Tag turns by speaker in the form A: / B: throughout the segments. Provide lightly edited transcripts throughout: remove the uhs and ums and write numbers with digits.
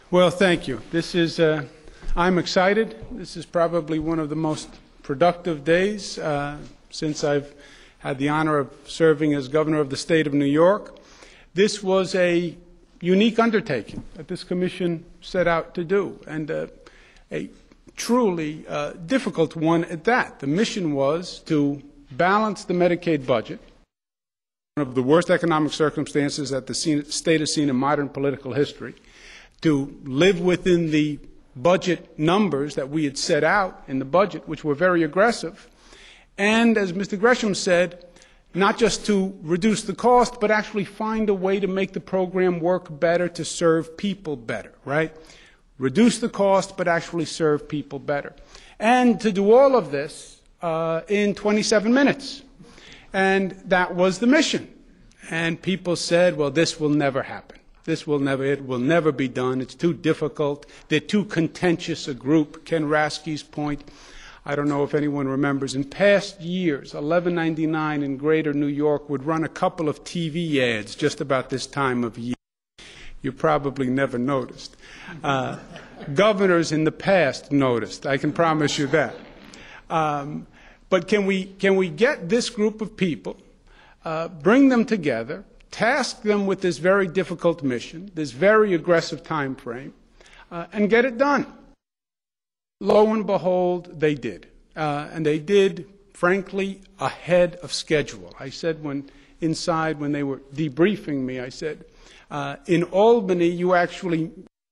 A: Well, thank you. I'm excited. This is probably one of the most productive days since I've had the honor of serving as governor of the state of New York. This was a unique undertaking that this commission set out to do, and a truly difficult one at that. The mission was to balance the Medicaid budget, one of the worst economic circumstances that the state has seen in modern political history, to live within the budget numbers that we had set out in the budget, which were very aggressive, and, as Mr. Gresham said, not just to reduce the cost, but actually find a way to make the program work better, to serve people better, right? Reduce the cost, but actually serve people better. And to do all of this in 27 minutes. And that was the mission. And people said, well, this will never happen. It will never be done. It's too difficult. They're too contentious a group. Ken Rasky's point, I don't know if anyone remembers, in past years, $11.99 in greater New York would run a couple of TV ads just about this time of year. You probably never noticed. Governors in the past noticed, I can promise you that. But can we get this group of people, bring them together, task them with this very difficult mission, this very aggressive time frame, and get it done? Lo and behold, they did. And they did, frankly, ahead of schedule. I said when they were debriefing me, I said, in Albany, you actually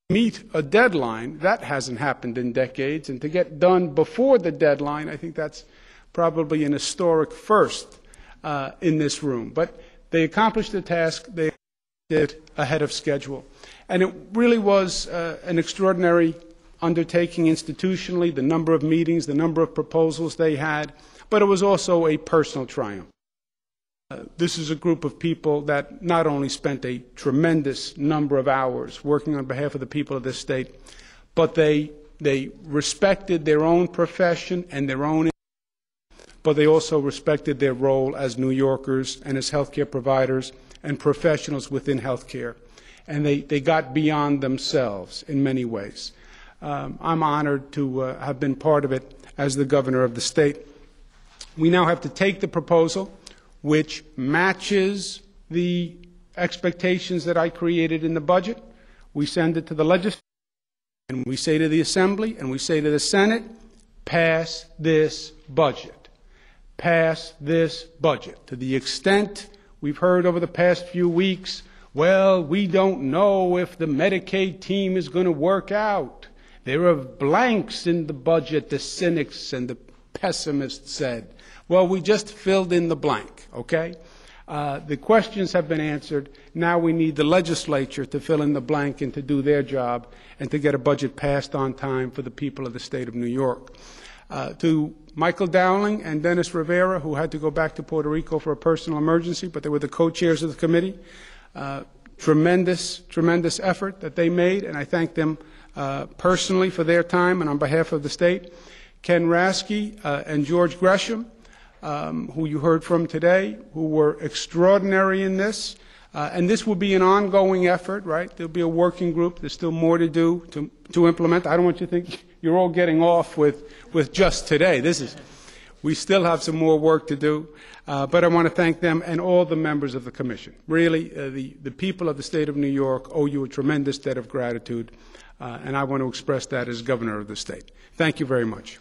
A: meet a deadline. That hasn't happened in decades. And to get done before the deadline, I think that's probably an historic first in this room. But they accomplished the task. They did ahead of schedule. And it really was an extraordinary undertaking institutionally, the number of meetings, the number of proposals they had. But it was also a personal triumph. This is a group of people that not only spent a tremendous number of hours working on behalf of the people of this state, but they respected their own profession and their own, but they also respected their role as New Yorkers and as healthcare providers and professionals within healthcare. And they got beyond themselves in many ways. I'm honored to have been part of it as the governor of the state. We now have to take the proposal, which matches the expectations that I created in the budget. We send it to the legislature, and we say to the Assembly, and we say to the Senate, pass this budget. Pass this budget. To the extent we've heard over the past few weeks, well, we don't know if the Medicaid team is going to work out. There are blanks in the budget, the cynics and the pessimists said. Well, we just filled in the blank, okay? The questions have been answered. Now we need the legislature to fill in the blank and to do their job and to get a budget passed on time for the people of the state of New York. To Michael Dowling and Dennis Rivera, who had to go back to Puerto Rico for a personal emergency, but they were the co-chairs of the committee, tremendous effort that they made, and I thank them personally for their time and on behalf of the state. Ken Rasky and George Gresham, who you heard from today, who were extraordinary in this. And this will be an ongoing effort, right? There'll be a working group. There's still more to do to implement. I don't want you to think you're all getting off with just today. We still have some more work to do. But I want to thank them and all the members of the Commission. Really, the people of the state of New York owe you a tremendous debt of gratitude. And I want to express that as governor of the state. Thank you very much.